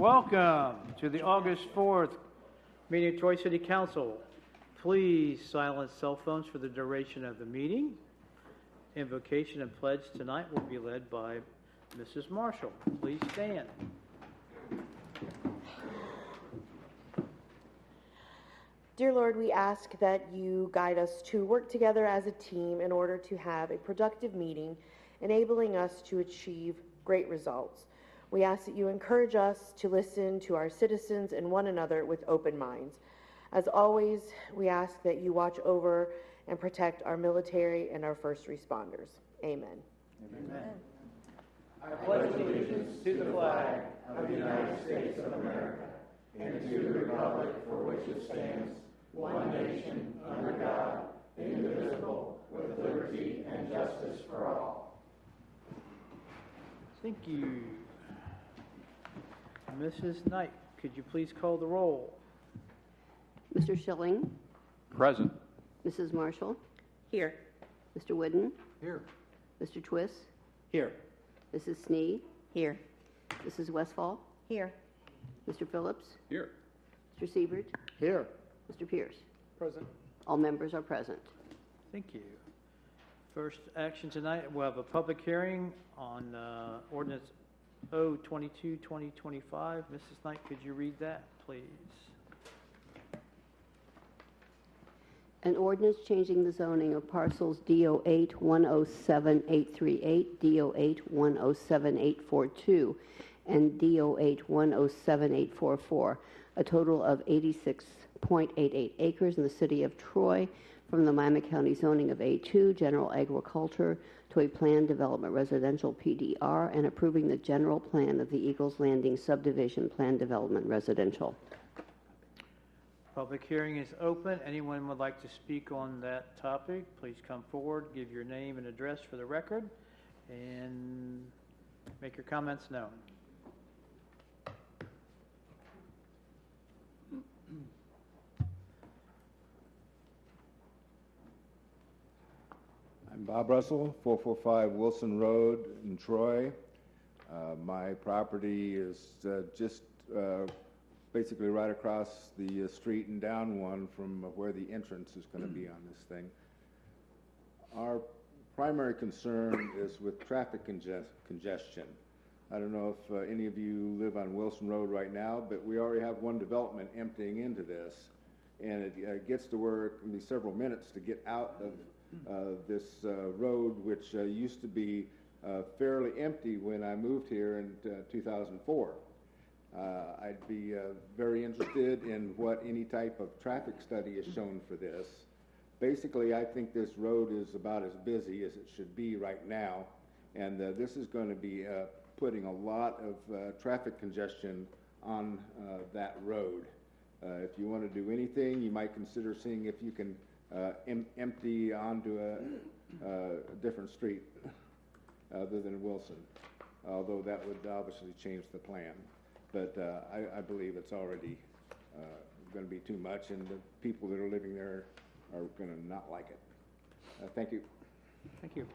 Welcome to the August 4th meeting of Troy City Council. Please silence cell phones for the duration of the meeting. Invocation and pledge tonight will be led by Mrs. Marshall. Please stand. Dear Lord, we ask that you guide us to work together as a team in order to have a productive meeting, enabling us to achieve great results. We ask that you encourage us to listen to our citizens and one another with open minds. As always, we ask that you watch over and protect our military and our first responders. Amen. Amen. I pledge allegiance to the flag of the United States of America and to the republic for which it stands, one nation, under God, indivisible, with liberty and justice for all. Thank you. Mrs. Knight, could you please call the roll? Mr. Schilling? Present. Mrs. Marshall? Here. Mr. Wooden? Here. Mr. Twiss? Here. Mrs. Snee? Here. Mrs. Westfall? Here. Mr. Phillips? Here. Mr. Siebert? Here. Mr. Pierce? Present. All members are present. Thank you. First action tonight, we'll have a public hearing on ordinance O-22-2025. Mrs. Knight, could you read that, please? An ordinance changing the zoning of parcels D08-107838, D08-107842, and D08-107844, a total of 86.88 acres in the city of Troy, from the Miami County zoning of A2, general agriculture, to a planned development residential PDR, and approving the general plan of the Eagles Landing subdivision plan development residential. Public hearing is open. Anyone would like to speak on that topic, please come forward, give your name and address for the record, and make your comments known. I'm Bob Russell, 445 Wilson Road in Troy. My property is just basically right across the street and down one from where the entrance is going to be on this thing. Our primary concern is with traffic congestion. I don't know if any of you live on Wilson Road right now, but we already have one development emptying into this, and it gets to where it can be several minutes to get out of this road, which used to be fairly empty when I moved here in 2004. I'd be very interested in what any type of traffic study is shown for this. Basically, I think this road is about as busy as it should be right now, and this is going to be putting a lot of traffic congestion on that road. If you want to do anything, you might consider seeing if you can empty onto a different street other than Wilson, although that would obviously change the plan. But I believe it's already going to be too much, and the people that are living there are going to not like it. Thank you. Thank you.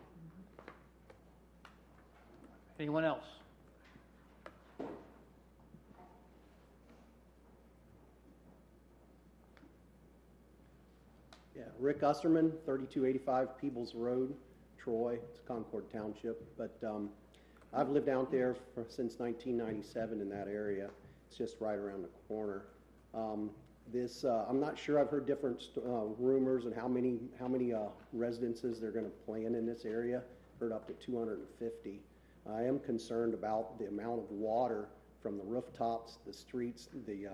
Anyone else? Yeah, Rick Usserman, 3285 Peebles Road, Troy. It's Concord Township, but I've lived out there since 1997 in that area. It's just right around the corner. I'm not sure. I've heard different rumors on how many residences they're going to plan in this area. Heard up to 250. I am concerned about the amount of water from the rooftops, the streets, the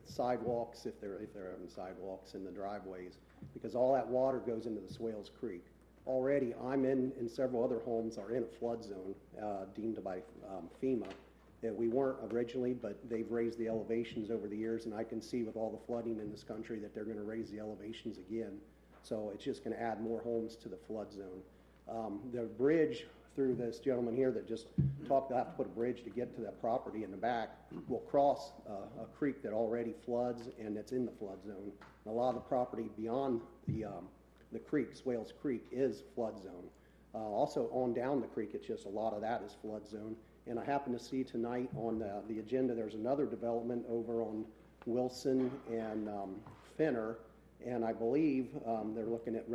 sidewalks, if they're having sidewalks, in the driveways, because all that water goes into the Swales Creek. Already, I'm in several other homes are in a flood zone deemed by FEMA. We weren't originally, but they've raised the elevations over the years, and I can see with all the flooding in this country that they're going to raise the elevations again. So it's just going to add more homes to the flood zone. The bridge through this gentleman here that just talked about to put a bridge to get to that property in the back will cross a creek that already floods, and it's in the flood zone. And a lot of the property beyond the creek, Swales Creek, is flood zone. Also on down the creek, it's just a lot of that is flood zone. And I happen to see tonight on the agenda, there's another development over on Wilson and Finner, and I believe they're looking at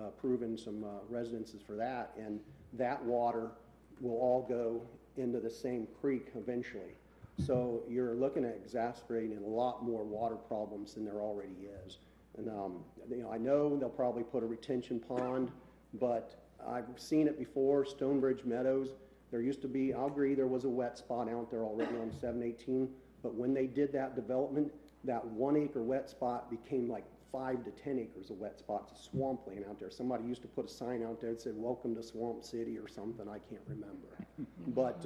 approving some residences for that, and that water will all go into the same creek eventually. So you're looking at exacerbating a lot more water problems than there already is. And I know they'll probably put a retention pond, but I've seen it before, Stonebridge Meadows. There used to be, I'll agree, there was a wet spot out there already on 718, but when they did that development, that 1 acre wet spot became like 5 to 10 acres of wet spot. It's a swampland out there. Somebody used to put a sign out there that said, "Welcome to Swamp City" or something. I can't remember. But,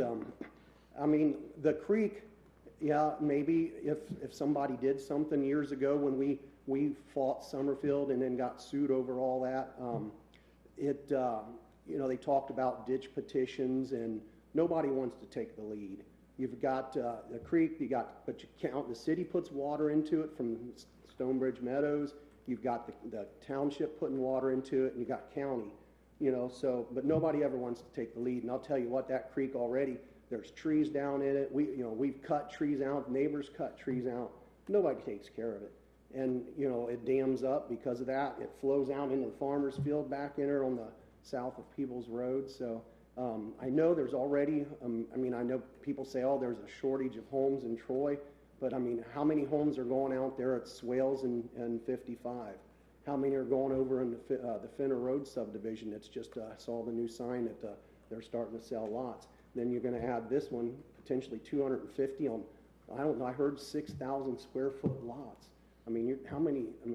I mean, the creek, yeah, maybe if somebody did something years ago when we fought Summerfield and then got sued over all that, they talked about ditch petitions, and nobody wants to take the lead. You've got the creek, but you count, the city puts water into it from Stonebridge Meadows. You've got the township putting water into it, and you got county, but nobody ever wants to take the lead. And I'll tell you what, that creek already, there's trees down in it. We've cut trees out, neighbors cut trees out. Nobody takes care of it. And, it dams up because of that. It flows out into the farmer's field back in there on the south of Peoples Road. So I know there's already, I know people say, oh, there's a shortage of homes in Troy. But, how many homes are going out there at Swales and 55? How many are going over in the Finner Road subdivision? It's just, I saw the new sign that they're starting to sell lots. Then you're going to add this one, potentially 250 on, I don't know, I heard 6,000 square foot lots.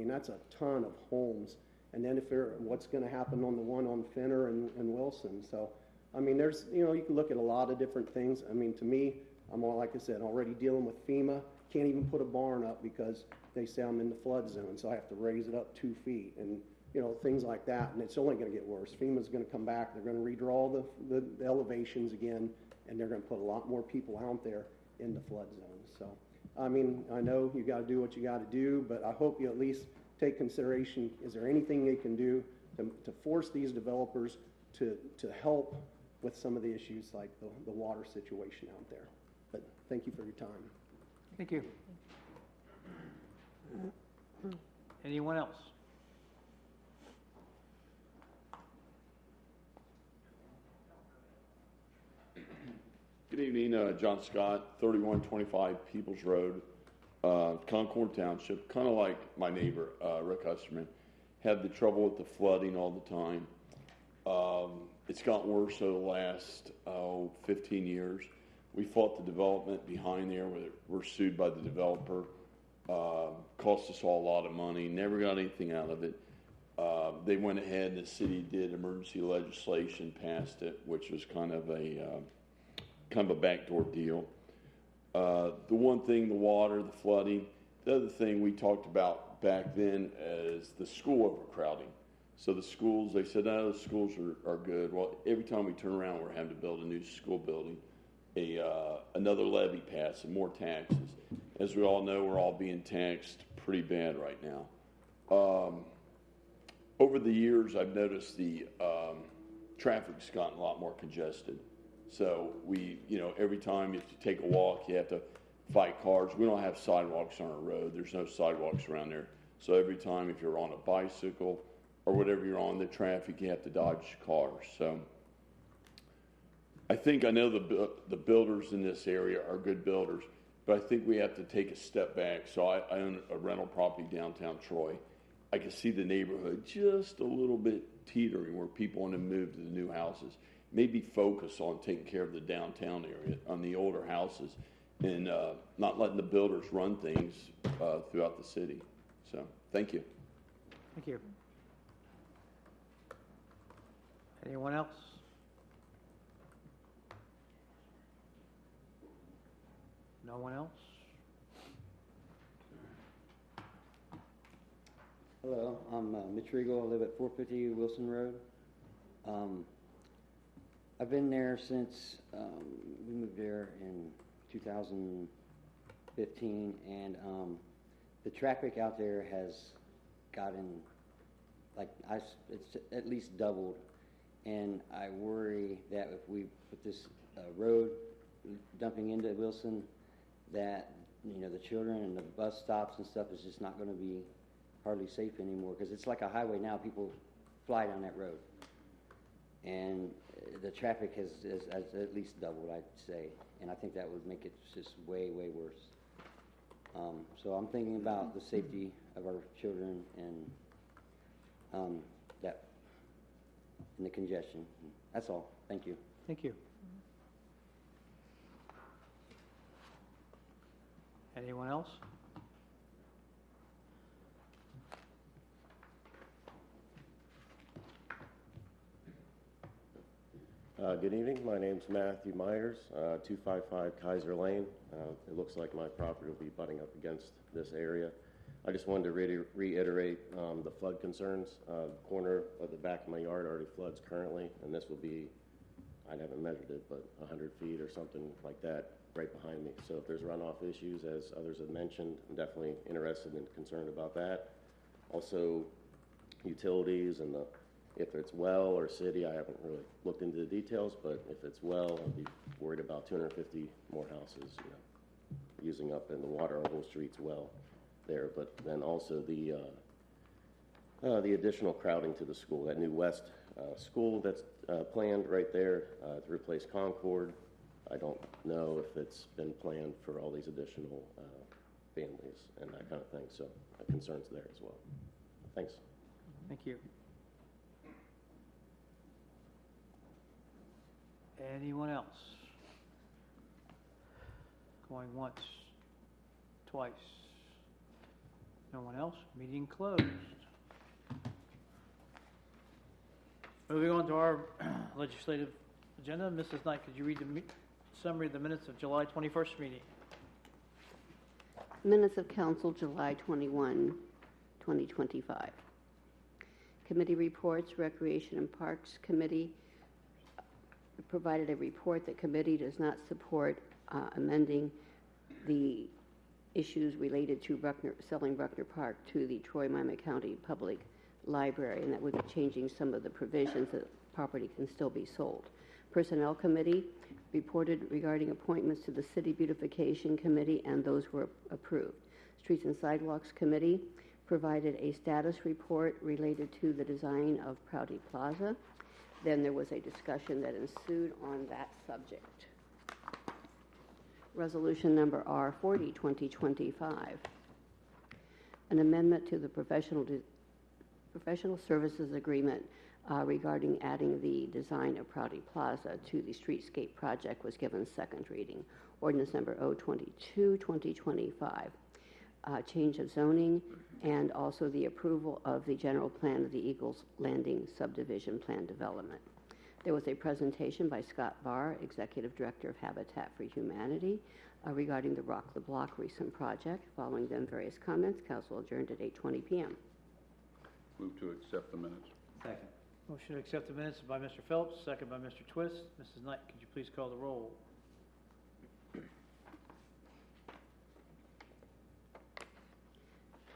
That's a ton of homes. And then what's going to happen on the one on Finner and Wilson? So, there's, you can look at a lot of different things. To me, I'm all, like I said, already dealing with FEMA. Can't even put a barn up because they say I'm in the flood zone, so I have to raise it up 2 feet and, things like that. And it's only going to get worse. FEMA's going to come back. They're going to redraw the elevations again, and they're going to put a lot more people out there in the flood zone. So, I know you got to do what you got to do, but I hope you at least take consideration, is there anything they can do to force these developers to help with some of the issues like the water situation out there. But thank you for your time. Thank you. Anyone else? Good evening, John Scott, 3125 Peoples Road, Concord Township. Kind of like my neighbor, Rick Husterman, had the trouble with the flooding all the time. It's gotten worse over the last 15 years. We fought the development behind there. We're sued by the developer. Cost us all a lot of money. Never got anything out of it. They went ahead and the city did emergency legislation, passed it, which was kind of a backdoor deal. The one thing, the water, the flooding. The other thing we talked about back then is the school overcrowding. So the schools, they said, no, the schools are good. Well, every time we turn around, we're having to build a new school building. Another levy passed and more taxes. As we all know, we're all being taxed pretty bad right now. Over the years, I've noticed the traffic's gotten a lot more congested. So every time you take a walk, you have to fight cars. We don't have sidewalks on our road. There's no sidewalks around there. So every time if you're on a bicycle or whatever you're on, the traffic, you have to dodge cars. So I know the builders in this area are good builders, but I think we have to take a step back. So I own a rental property downtown Troy. I can see the neighborhood just a little bit teetering where people want to move to the new houses. Maybe focus on taking care of the downtown area, on the older houses, and not letting the builders run things throughout the city. So, thank you. Thank you. Anyone else? No one else? Hello, I'm Mitch Regal. I live at 450 Wilson Road. I've been there since we moved there in 2015, and the traffic out there has gotten, it's at least doubled And I worry that if we put this road dumping into Wilson, that, you know, the children and the bus stops and stuff is just not going to be hardly safe anymore, because it's like a highway now. People fly down that road. And the traffic has at least doubled, I'd say. And I think that would make it just way, way worse. So I'm thinking about the safety of our children and that and the congestion. That's all. Thank you. Thank you. Anyone else? Good evening. My name's Matthew Myers, 255 Kaiser Lane. It looks like my property will be butting up against this area. I just wanted to reiterate the flood concerns. The corner of the back of my yard already floods currently, and this will be, I haven't measured it, but 100 feet or something like that right behind me. So if there's runoff issues, as others have mentioned, I'm definitely interested and concerned about that. Also, utilities and if it's well or city, I haven't really looked into the details, but if it's well, I'd be worried about 250 more houses, you know, using up in the water on Whole Street's well there. But then also the additional crowding to the school, that new west school that's planned right there to replace Concord. I don't know if it's been planned for all these additional families and that kind of thing. So concerns there as well. Thanks. Thank you. Anyone else? Going once, twice. No one else? Meeting closed. Moving on to our legislative agenda. Mrs. Knight, could you read the summary of the minutes of July 21st meeting? Minutes of Council, July 21, 2025. Committee reports. Recreation and Parks Committee provided a report that committee does not support amending the issues related to selling Bruckner Park to the Troy-Miami County Public Library, and that would be changing some of the provisions that property can still be sold. Personnel Committee reported regarding appointments to the City Beautification Committee, and those were approved. Streets and Sidewalks Committee provided a status report related to the design of Prouty Plaza. Then there was a discussion that ensued on that subject. Resolution number R40, 2025. An amendment to the professional services agreement regarding adding the design of Prouty Plaza to the Streetscape project was given second reading. Ordinance number 022, 2025. Change of zoning and also the approval of the general plan of the Eagles Landing subdivision plan development. There was a presentation by Scott Barr, Executive Director of Habitat for Humanity, regarding the Rock the Block recent project. Following them, various comments. Council adjourned at 8:20 p.m. Move to accept the minutes. Second. Motion to accept the minutes by Mr. Phillips, second by Mr. Twist. Mrs. Knight, could you please call the roll?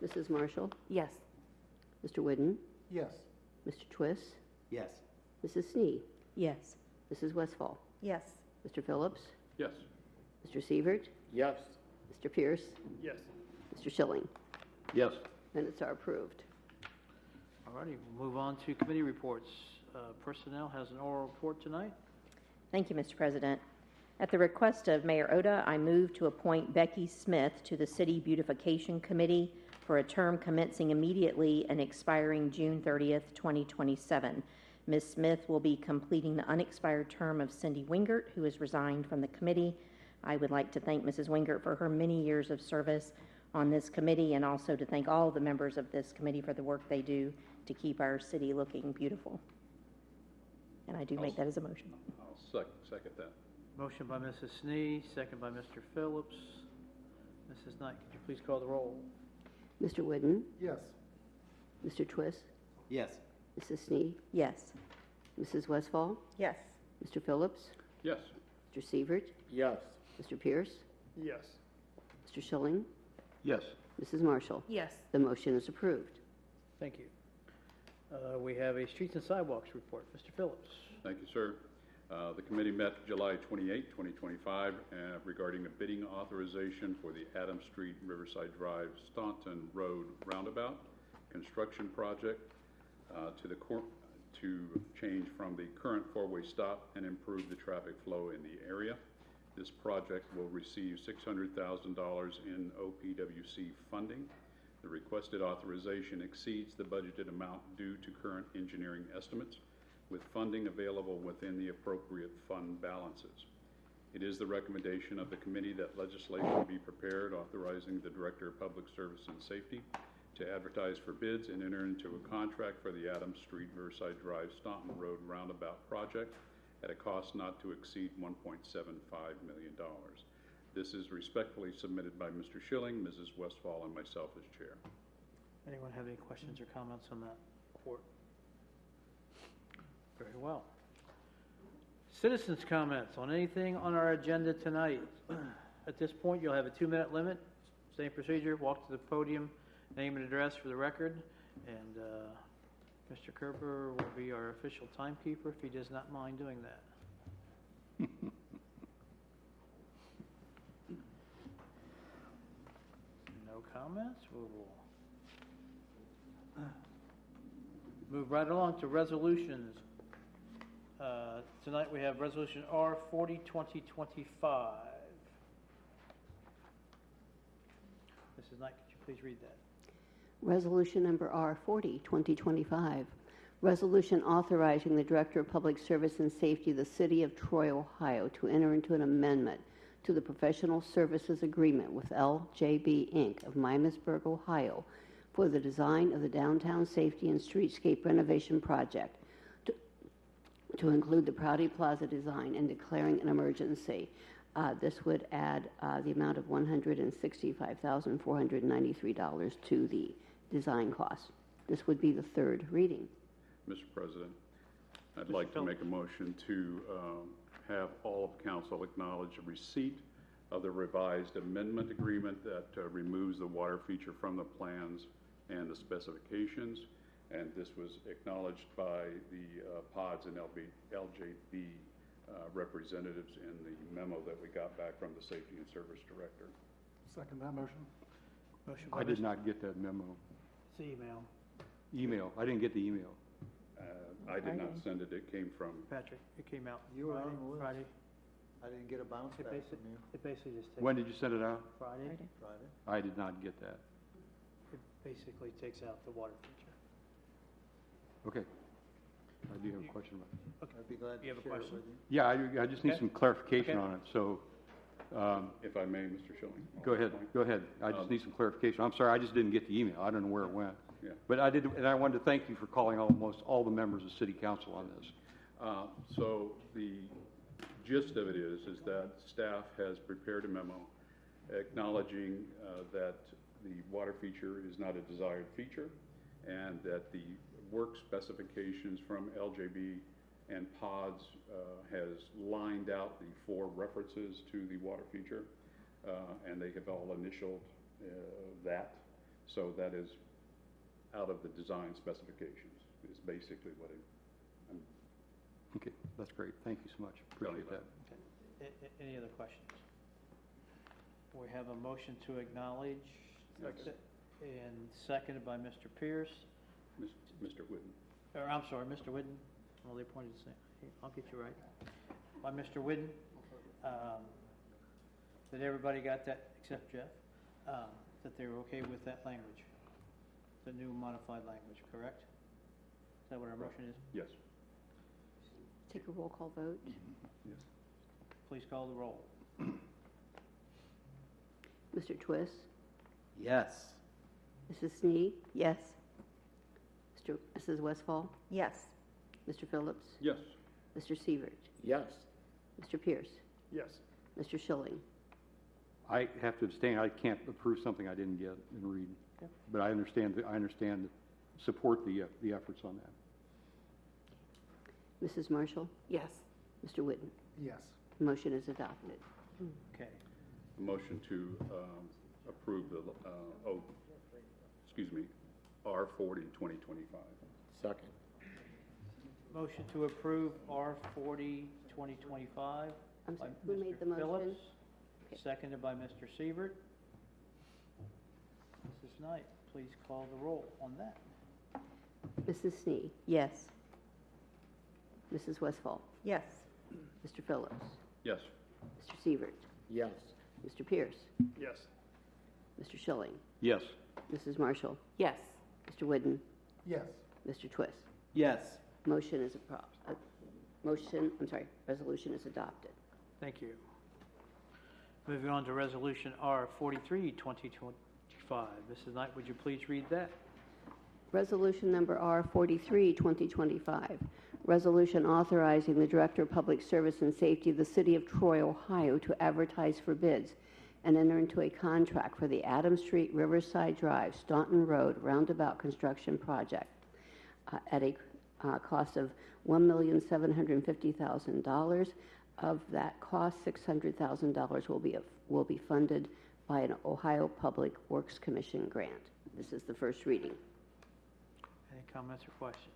Mrs. Marshall? Yes. Mr. Whidden? Yes. Mr. Twist? Yes. Mrs. Snee? Yes. Mrs. Westfall? Yes. Mr. Phillips? Yes. Mr. Sievert? Yes. Mr. Pierce? Yes. Mr. Schilling? Yes. Minutes are approved. All righty, we'll move on to committee reports. Personnel has an oral report tonight. Thank you, Mr. President. At the request of Mayor Oda, I move to appoint Becky Smith to the City Beautification Committee for a term commencing immediately and expiring June 30th, 2027. Ms. Smith will be completing the unexpired term of Cindy Wingert, who has resigned from the committee. I would like to thank Mrs. Wingert for her many years of service on this committee, and also to thank all the members of this committee for the work they do to keep our city looking beautiful. And I do make that as a motion. I'll second that. Motion by Mrs. Snee, second by Mr. Phillips. Mrs. Knight, could you please call the roll? Mr. Whidden? Yes. Mr. Twist? Yes. Mrs. Snee? Yes. Mrs. Westfall? Yes. Mr. Phillips? Yes. Mr. Sievert? Yes. Mr. Pierce? Yes. Mr. Schilling? Yes. Mrs. Marshall? Yes. The motion is approved. Thank you. We have a streets and sidewalks report. Mr. Phillips. Thank you, sir. The committee met July 28, 2025, regarding a bidding authorization for the Adams Street, Riverside Drive, Staunton Road Roundabout construction project to change from the current four-way stop and improve the traffic flow in the area. This project will receive $600,000 in OPWC funding. The requested authorization exceeds the budgeted amount due to current engineering estimates, with funding available within the appropriate fund balances. It is the recommendation of the committee that legislation be prepared authorizing the Director of Public Service and Safety to advertise for bids and enter into a contract for the Adams Street, Riverside Drive, Staunton Road Roundabout project at a cost not to exceed $1.75 million. This is respectfully submitted by Mr. Schilling, Mrs. Westfall, and myself as chair. Anyone have any questions or comments on that report? Very well. Citizens' comments on anything on our agenda tonight. At this point, you'll have a 2-minute limit. Same procedure, walk to the podium, name and address for the record, and Mr. Kerber will be our official timekeeper if he does not mind doing that. No comments? We will move right along to resolutions. Tonight we have Resolution R40, 2025. Mrs. Knight, could you please read that? Resolution number R40, 2025. Resolution authorizing the Director of Public Service and Safety of the City of Troy, Ohio, to enter into an amendment to the professional services agreement with LJB Inc. of Miamisburg, Ohio, for the design of the downtown safety and streetscape renovation project to include the Prouty Plaza design and declaring an emergency. This would add the amount of $165,493 to the design cost. This would be the third reading. Mr. President, I'd like to make a motion to have all of council acknowledge a receipt of the revised amendment agreement that removes the water feature from the plans and the specifications. And this was acknowledged by the PODS and LJB representatives in the memo that we got back from the Safety and Service Director. Second that motion. Motion I did not get that memo. It's email. Email. I didn't get the email. I did not send it. It came from Patrick, it came out You were on the list. Friday. I didn't get a bounce back from you. It basically just takes. When did you send it out? Friday. Friday. I did not get that. It basically takes out the water feature. Okay. I do have a question about it. Okay. I'd be glad to You have a share it question? with you. Yeah, I just need Okay. some clarification Okay. on it. So, if I may, Mr. Schilling. go ahead. Go ahead. I just need some clarification. I'm sorry, I just didn't get the email. I don't know where it went. Yeah. But I did, and I wanted to thank you for calling almost all the members of City Council on this. So the gist of it is that staff has prepared a memo acknowledging that the water feature is not a desired feature, and that the work specifications from LJB and PODS has lined out the 4 references to the water feature, and they have all initialed that. So that is out of the design specifications, is basically what I'm Okay, that's great. Thank you so much. Appreciate that. Okay. Any other questions? We have a motion to acknowledge. Yes. And seconded by Mr. Pierce, Mr. Whitten. or I'm sorry, Mr. Whidden. Well, they pointed the same. I'll get you right. By Mr. Whidden. That everybody got that, except Jeff, that they were okay with that language, the new modified language, correct? Is that what our motion is? Yes. Take a roll call vote. Yes. Please call the roll. Mr. Twist, Yes. Mrs. Snead, Yes. Mrs. Westfall, Yes. Mr. Phillips, Yes. Mr. Sievert, Yes. Mr. Pierce, Yes. Mr. Schilling. I have to abstain. I can't approve something I didn't get and read. But I understand, support the efforts on that. Mrs. Marshall, Yes. Mr. Whitten. Yes. Motion is adopted. Okay. A motion to approve the, R40 2025. Second. Motion to approve R40, 2025. I'm by sorry, who made the Mr. motion? Phillips, Okay. seconded by Mr. Siebert. Mrs. Knight, please call the roll on that. Mrs. Snee, Yes. Mrs. Westfall, Yes. Mr. Phillips, Yes. Mr. Siebert, Yes. Mr. Pierce, Yes. Mr. Schilling, Yes. Mrs. Marshall, Yes. Mr. Whidden, Yes. Mr. Twist. Yes. Motion is resolution is adopted. Thank you. Moving on to Resolution R43, 2025. Mrs. Knight, would you please read that? Resolution number R43, 2025. Resolution authorizing the Director of Public Service and Safety of the City of Troy, Ohio to advertise for bids and enter into a contract for the Adams Street, Riverside Drive, Staunton Road Roundabout Construction Project at a cost of $1,750,000. Of that cost, $600,000 will be funded by an Ohio Public Works Commission grant. This is the first reading. Any comments or questions?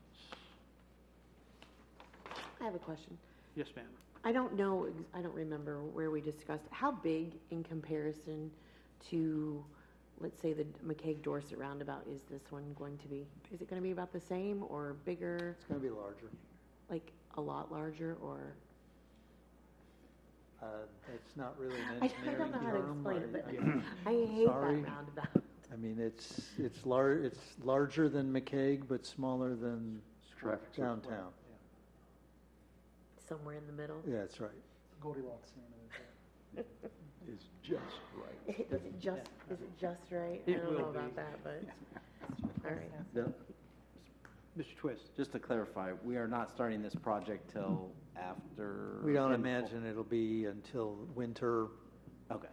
I have a question. Yes, ma'am. I don't know, I don't remember where we discussed, how big in comparison to, let's say, the McCaig-Dorset roundabout is this one going to be? Is it going to be about the same or bigger, It's going to be larger. like a lot larger, or? It's not really an I engineering don't know how to term. explain it, but Yeah. I hate Sorry. that roundabout. I mean, it's larger than McCaig, but smaller than Traffic circle. downtown. Somewhere in the middle. Yeah, that's right. Goldilocks. Is just right. Is it just right? I It don't know will about be. that, but, all right. Mr. Twist? Just to clarify, we are not starting this project till after? We don't imagine it'll be until winter, Okay,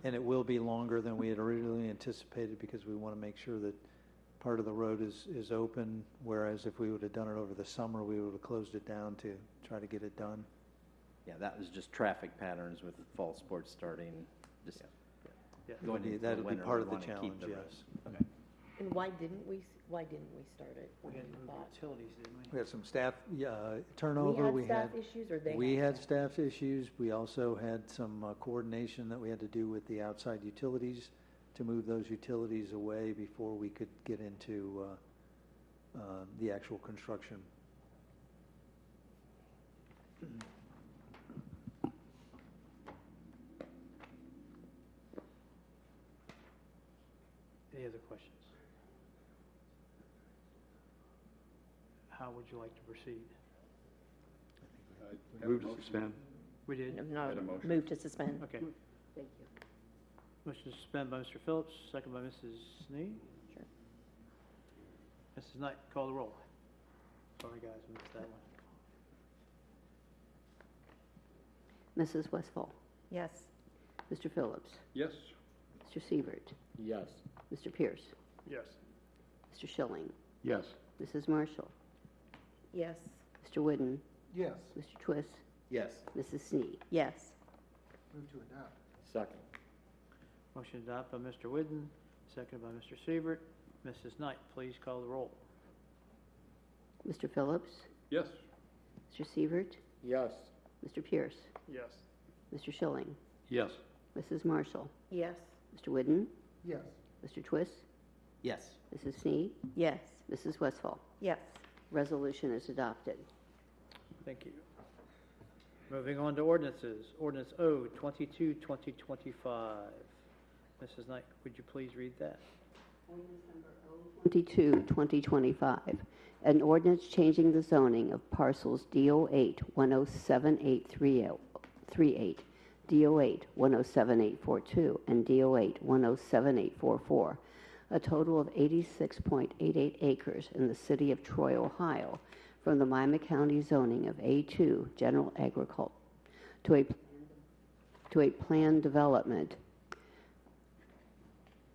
and it will be longer than we had originally anticipated because we want to make sure that part of the road is open, whereas if we would have done it over the summer, we would have closed it down to try to get it done. yeah, that was just traffic patterns with fall sports starting, just Yeah, going into the that'll be winter, part we of the wanna keep challenge, the road. yes. Okay. And why didn't we start it? We had to move Thought- utilities, didn't we? We had some staff turnover. We had staff issues, or they? We had staff issues. We also had some coordination that we had to do with the outside utilities to move those utilities away before we could get into the actual construction. Any other questions? How would you like to proceed? Move to suspend. We did? No, Had a motion. move to suspend. Okay. Thank you. Motion to suspend by Mr. Phillips, second by Mrs. Snee. Sure. Mrs. Knight, call the roll. Sorry, guys, missed that one. Mrs. Westfall, Yes. Mr. Phillips, Yes. Mr. Siebert, Yes. Mr. Pierce, Yes. Mr. Schilling, Yes. Mrs. Marshall, Yes. Mr. Whidden, Yes. Mr. Twist, Yes. Mrs. Snee. Yes. Move to adopt. Second. Motion adopted by Mr. Whidden, second by Mr. Siebert. Mrs. Knight, please call the roll. Mr. Phillips, Yes. Mr. Siebert, Yes. Mr. Pierce, Yes. Mr. Schilling, Yes. Mrs. Marshall, Yes. Mr. Whidden, Yes. Mr. Twist, Yes. Mrs. Snee, Yes. Mrs. Westfall. Yes. Resolution is adopted. Thank you. Moving on to ordinances. Ordinance O 22-2025. Mrs. Knight, would you please read that? 22, 2025, an ordinance changing the zoning of parcels DO8 107838, DO8 107842, and DO8 107844, a total of 86.88 acres in the city of Troy, Ohio, from the Miami County zoning of A2 General Agriculture to a planned development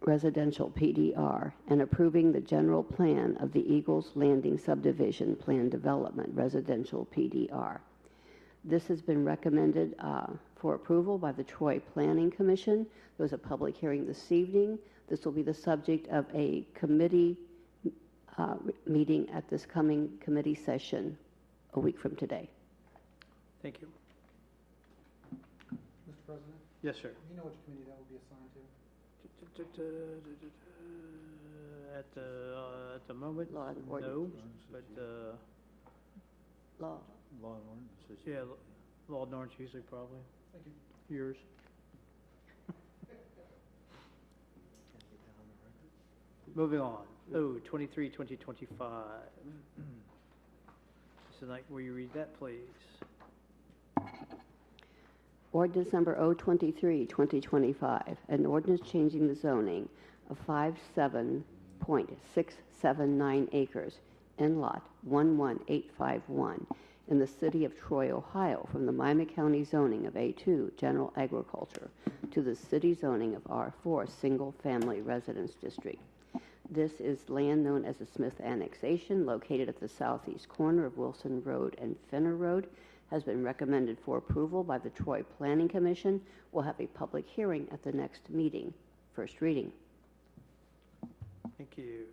residential PDR, and approving the general plan of the Eagles Landing Subdivision Plan Development Residential PDR. This has been recommended for approval by the Troy Planning Commission. There was a public hearing this evening. This will be the subject of a committee meeting at this coming committee session a week from today. Thank you. Mr. President, Yes, sir. do you know which committee that will be assigned to? At the moment, Law and no, ordinance. but, Law. Law and ordinances. yeah, law and ordinance usually probably. Thank you. Yours. Moving on. Oh, 2025. This is like, will you read that, please? Ordinance number 023, 2025, an ordinance changing the zoning of 57.679 acres in lot 11851 in the city of Troy, Ohio, from the Miami County zoning of A2, general agriculture, to the city zoning of R4, single-family residence district. This is land known as the Smith Annexation, located at the southeast corner of Wilson Road and Fenner Road, has been recommended for approval by the Troy Planning Commission. Will have a public hearing at the next meeting. First reading. Thank you.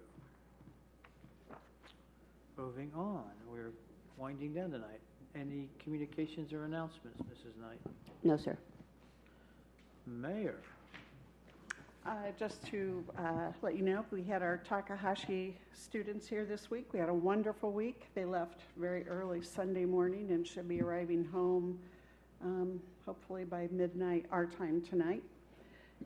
Moving on, we're winding down tonight. Any communications or announcements, Mrs. Knight? No, sir. Mayor? Just to let you know, we had our Takahashi students here this week. We had a wonderful week. They left very early Sunday morning and should be arriving home hopefully by midnight our time tonight.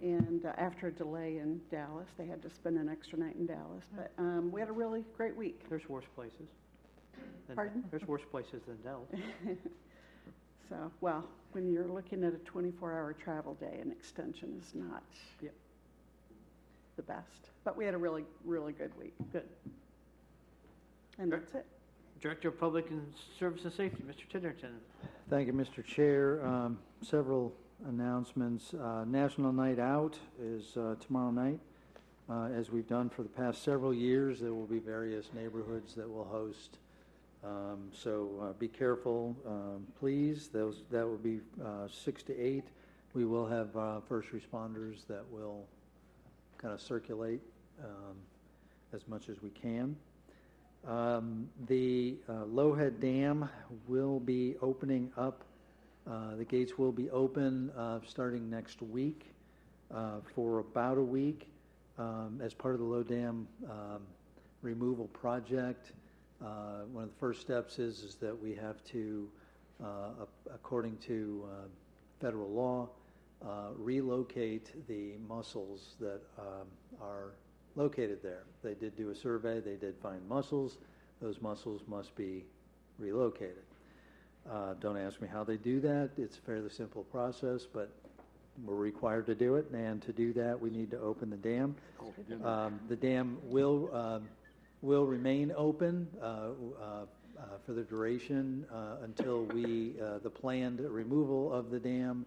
And after a delay in Dallas, they had to spend an extra night in Dallas. But we had a really great week. There's worse places. Pardon? There's worse places than Dallas. So, well, when you're looking at a 24-hour travel day, an extension is not Yep. the best. But we had a really, really good week. Good. And that's it. Director of Public and Service and Safety, Mr. Titterton. Thank you, Mr. Chair. Several announcements. National Night Out is tomorrow night. As we've done for the past several years, there will be various neighborhoods that will host. So be careful, please. That will be 6 to 8. We will have first responders that will kind of circulate as much as we can. The Lowhead Dam will be opening up. The gates will be open starting next week for about a week as part of the Low Dam removal project. One of the first steps is that we have to, according to federal law, relocate the mussels that are located there. They did do a survey. They did find mussels. Those mussels must be relocated. Don't ask me how they do that. It's a fairly simple process, but we're required to do it. And to do that, we need to open the dam. The dam will remain open for the duration until the planned removal of the dam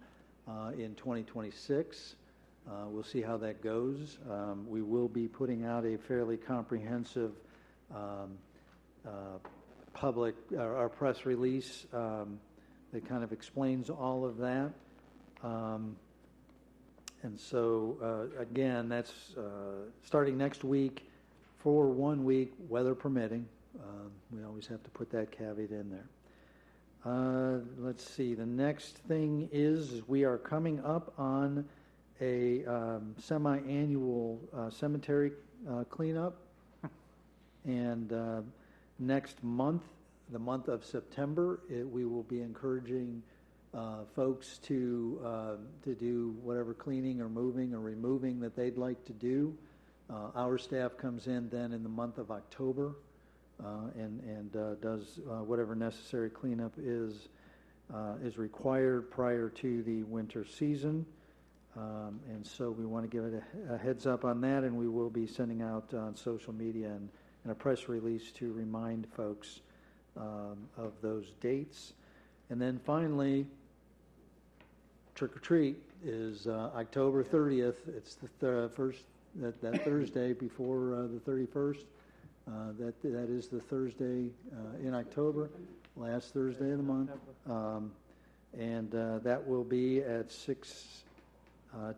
in 2026. We'll see how that goes. We will be putting out a fairly comprehensive public or press release that kind of explains all of that. And so, again, that's starting next week for 1 week, weather permitting. We always have to put that caveat in there. Let's see. The next thing is we are coming up on a semi-annual cemetery cleanup. And next month, the month of September, we will be encouraging folks to do whatever cleaning or moving or removing that they'd like to do. Our staff comes in then in the month of October and does whatever necessary cleanup is required prior to the winter season. And so we want to give it a heads up on that, and we will be sending out on social media and a press release to remind folks of those dates. And then finally, Trick or Treat is October 30th. It's the first that Thursday before the 31st. That is the Thursday in October, last Thursday of the month, and that will be at 6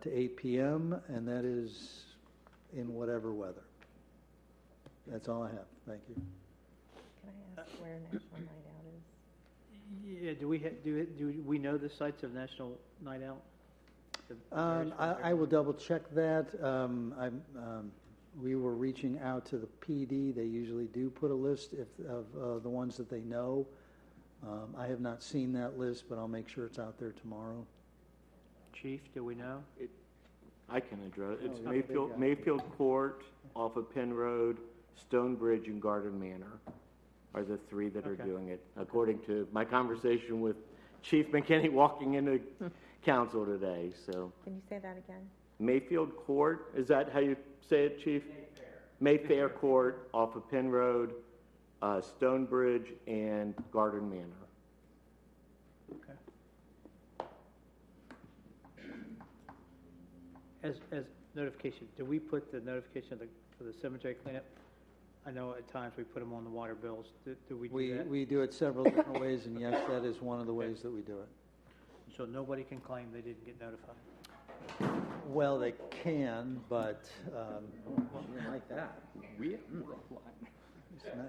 to 8 p.m. and that is in whatever weather. That's all I have. Thank you. Can I ask where National Night Out is? Yeah, do we know the sites of National Night Out? I will double check that. We were reaching out to the PD. They usually do put a list of the ones that they know. I have not seen that list, but I'll make sure it's out there tomorrow. Chief, do we know? I can address it. It's not a big guy. Mayfield Court off of Penn Road, Stonebridge, and Garden Manor are the three that are Okay. doing it, according to my conversation with Chief McKinney walking into council today, so. Can you say that again? Mayfield Court, is that how you say it, Chief? Mayfair Court off of Penn Road, Stonebridge, and Garden Manor. Okay. As notification, do we put the notification for the cemetery cleanup? I know at times we put them on the water bills. Do we do that? We do it several different ways, and yes, that is one of the ways that we do it. So nobody can claim they didn't get notified? Well, they can, but Like that.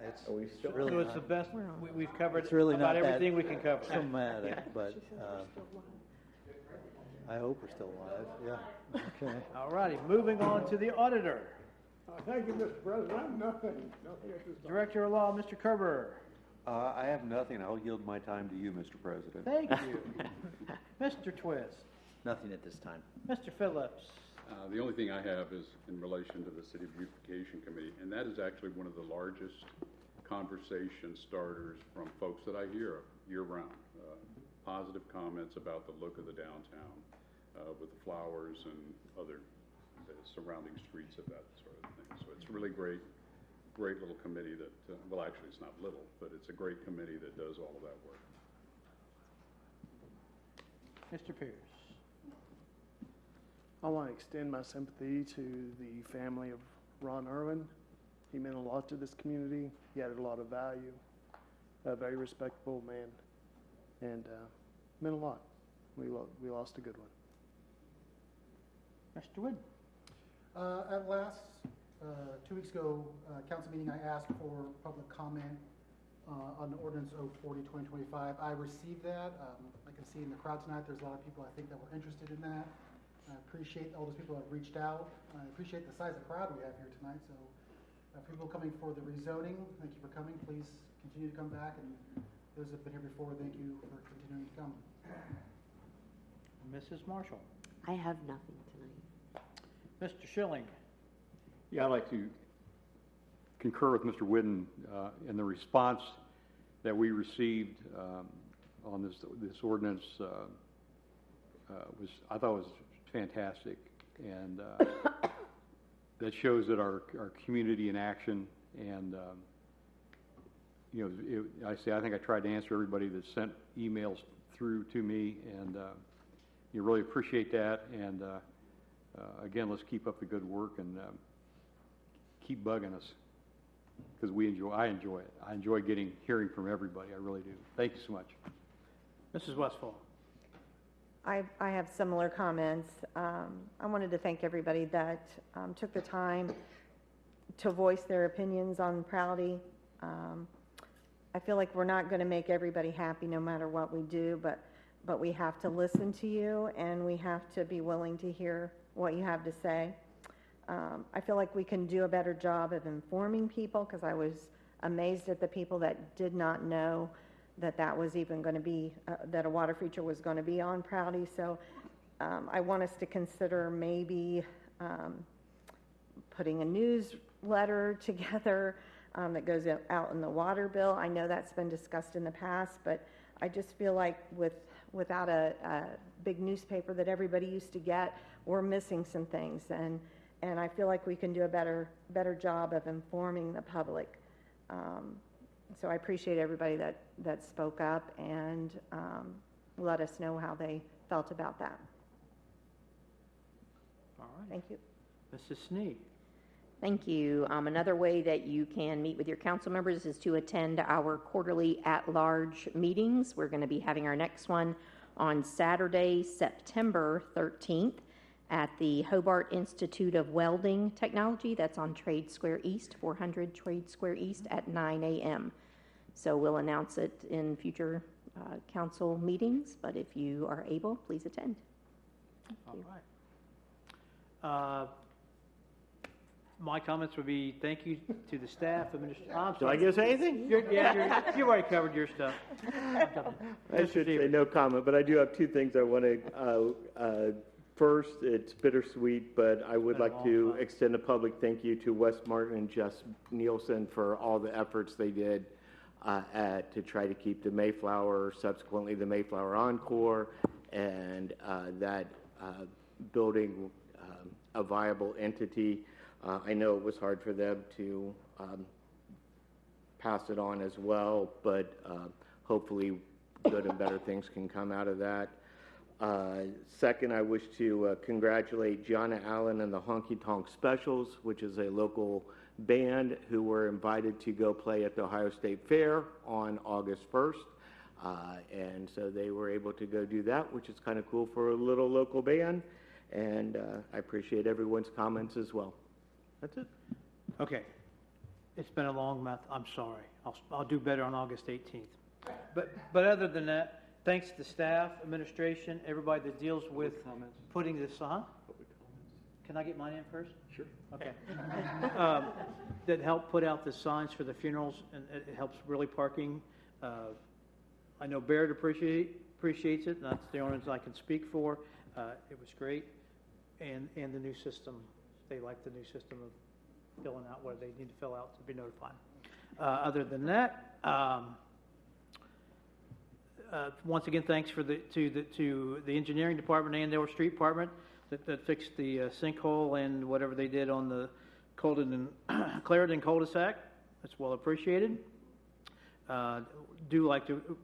it's So really it's the not best, we've covered It's really about not that everything we can cover. traumatic, but I hope we're still alive, yeah. Okay. All righty, moving on to the auditor. Thank you, Mr. President. Nothing at this time. Director of Law, Mr. Kerber. I have nothing. I'll yield my time to you, Mr. President. Thank you. Mr. Twist. Nothing at this time. Mr. Phillips. The only thing I have is in relation to the City Beautification Committee, and that is actually one of the largest conversation starters from folks that I hear year-round. Positive comments about the look of the downtown with the flowers and other surrounding streets of that sort of thing. So it's really great little committee that, well, actually it's not little, but it's a great committee that does all of that work. Mr. Pierce. I want to extend my sympathy to the family of Ron Irwin. He meant a lot to this community. He added a lot of value. A very respectable man, and meant a lot. We lost a good one. Mr. Wood. At last, 2 weeks ago, council meeting, I asked for public comment on ordinance 040-2025. I received that. I can see in the crowd tonight, there's a lot of people I think that were interested in that. I appreciate all those people that have reached out. I appreciate the size of the crowd we have here tonight. So for people coming for the rezoning, thank you for coming. Please continue to come back. And those that have been here before, thank you for continuing to come. Mrs. Marshall. I have nothing tonight. Mr. Schilling. Yeah, I'd like to concur with Mr. Whidden in the response that we received on this ordinance. I thought was fantastic, and that shows that our community in action. And I think I tried to answer everybody that sent emails through to me, and you really appreciate that. And again, let's keep up the good work and keep bugging us, because I enjoy it. I enjoy hearing from everybody. I really do. Thank you so much. Mrs. Westfall. I have similar comments. I wanted to thank everybody that took the time to voice their opinions on Prouty. I feel like we're not going to make everybody happy no matter what we do, but we have to listen to you, and we have to be willing to hear what you have to say. I feel like we can do a better job of informing people, because I was amazed at the people that did not know that was even going to be, that a water feature was going to be on Prouty. So I want us to consider maybe putting a newsletter together that goes out in the water bill. I know that's been discussed in the past, but I just feel like without a big newspaper that everybody used to get, we're missing some things. And I feel like we can do a better job of informing the public. So I appreciate everybody that spoke up and let us know how they felt about that. All right. Thank you. Mrs. Snee. Thank you. Another way that you can meet with your council members is to attend our quarterly at-large meetings. We're going to be having our next one on Saturday, September 13th at the Hobart Institute of Welding Technology. That's on Trade Square East, 400 Trade Square East at 9 a.m. So we'll announce it in future council meetings, but if you are able, please attend. All right. My comments would be thank you to the staff, administration. Do I get to say anything? You've already covered your stuff. I should say no comment, but I do have two things I want to, first, it's bittersweet, but I would like to extend a public thank you to Wes Martin and Jess Nielsen for all the efforts they did to try to keep the Mayflower, subsequently the Mayflower Encore, and that building a viable entity. I know it was hard for them to pass it on as well, but hopefully good and better things can come out of that. Second, I wish to congratulate Gianna Allen and the Honky Tonk Specials, which is a local band who were invited to go play at the Ohio State Fair on August 1st. And so they were able to go do that, which is kind of cool for a little local band. And I appreciate everyone's comments as well. That's it. Okay. It's been a long month. I'm sorry. I'll do better on August 18th. But other than that, thanks to staff, administration, everybody that deals with putting this on. Can I get mine in first? Sure. Okay. That helped put out the signs for the funerals, and it helps really parking. I know Barrett appreciates it, and that's the only ones I can speak for. It was great. And the new system, they like the new system of filling out what they need to fill out to be notified. Other than that, once again, thanks to the engineering department and our street department that fixed the sinkhole and whatever they did on the Clarendon cul-de-sac. That's well appreciated. Do like to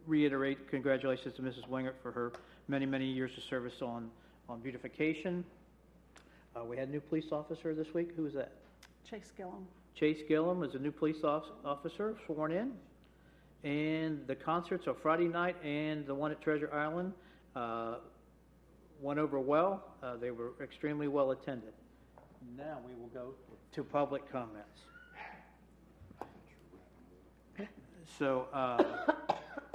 reiterate congratulations to Mrs. Wingert for her many years of service on beautification. We had a new police officer this week. Who was that? Chase Gillum. Chase Gillum is a new police officer sworn in. And the concerts are Friday night and the one at Treasure Island went over well. They were extremely well attended. Now we will go to public comments. So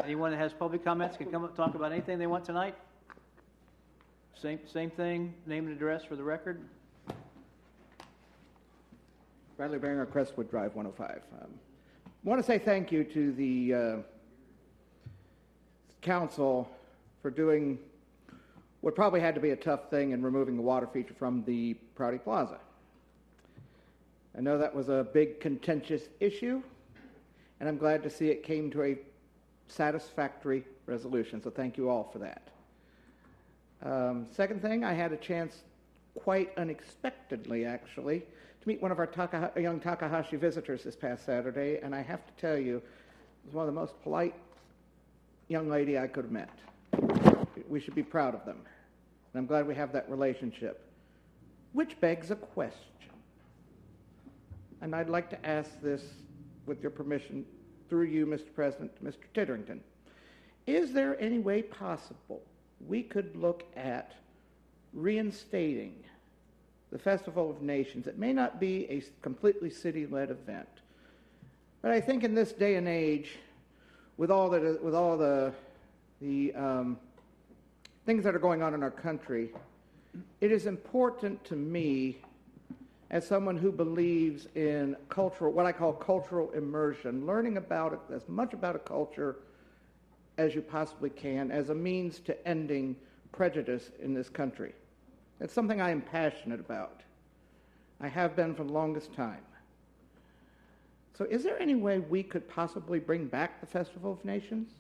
anyone that has public comments can come up and talk about anything they want tonight. Same thing, name and address for the record. Bradley Baringer, Crestwood Drive, 105. I want to say thank you to the council for doing what probably had to be a tough thing in removing the water feature from the Prouty Plaza. I know that was a big contentious issue, and I'm glad to see it came to a satisfactory resolution, so thank you all for that. Second thing, I had a chance, quite unexpectedly actually, to meet one of our young Takahashi visitors this past Saturday, and I have to tell you, it was one of the most polite young lady I could have met. We should be proud of them, and I'm glad we have that relationship. Which begs a question, and I'd like to ask this, with your permission, through you, Mr. President, to Mr. Titterington. Is there any way possible we could look at reinstating the Festival of Nations? It may not be a completely city-led event, but I think in this day and age, with all the things that are going on in our country, it is important to me, as someone who believes in what I call cultural immersion, learning about it, as much about a culture as you possibly can, as a means to ending prejudice in this country. It's something I am passionate about. I have been for the longest time. So is there any way we could possibly bring back the Festival of Nations?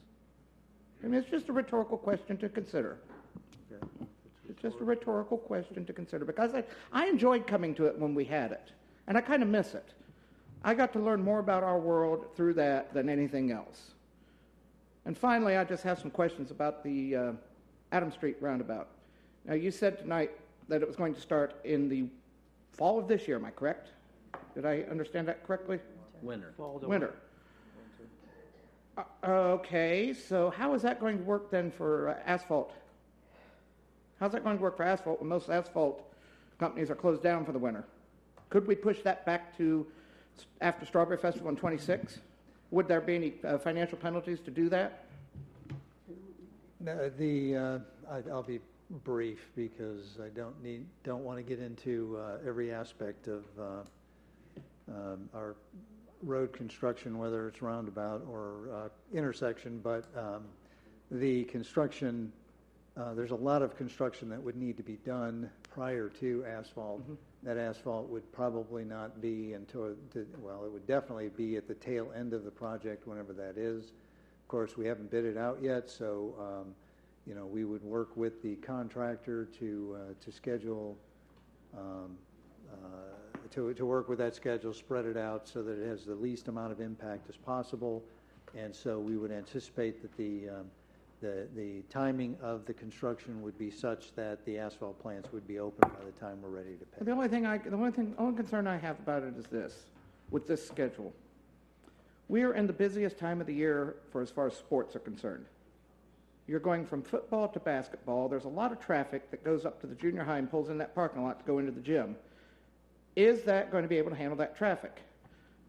I mean, it's just a rhetorical question to consider. It's just a rhetorical question to consider, because I enjoyed coming to it when we had it, and I kind of miss it. I got to learn more about our world through that than anything else. And finally, I just have some questions about the Adams Street roundabout. Now, you said tonight that it was going to start in the fall of this year, am I correct? Did I understand that correctly? Winter. Winter. Okay, so how is that going to work then for asphalt? How's that going to work for asphalt when most asphalt companies are closed down for the winter? Could we push that back to after Strawberry Festival in '26? Would there be any financial penalties to do that? No, I'll be brief because I don't want to get into every aspect of our road construction, whether it's roundabout or intersection, but the construction, there's a lot of construction that would need to be done prior to asphalt. That asphalt would probably not be until, well, it would definitely be at the tail end of the project, whenever that is. Of course, we haven't bid it out yet, so you know, we would work with the contractor to schedule, to work with that schedule, spread it out so that it has the least amount of impact as possible. And so we would anticipate that the timing of the construction would be such that the asphalt plants would be open by the time we're ready to pay. The only concern I have about it is this, with this schedule. We are in the busiest time of the year for as far as sports are concerned. You're going from football to basketball. There's a lot of traffic that goes up to the junior high and pulls in that parking lot to go into the gym. Is that going to be able to handle that traffic?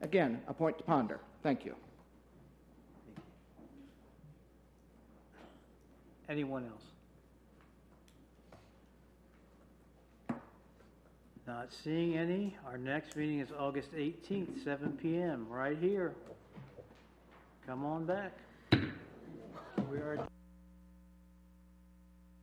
Again, a point to ponder. Thank you. Anyone else? Not seeing any. Our next meeting is August 18th, 7 p.m. right here. Come on back. We are.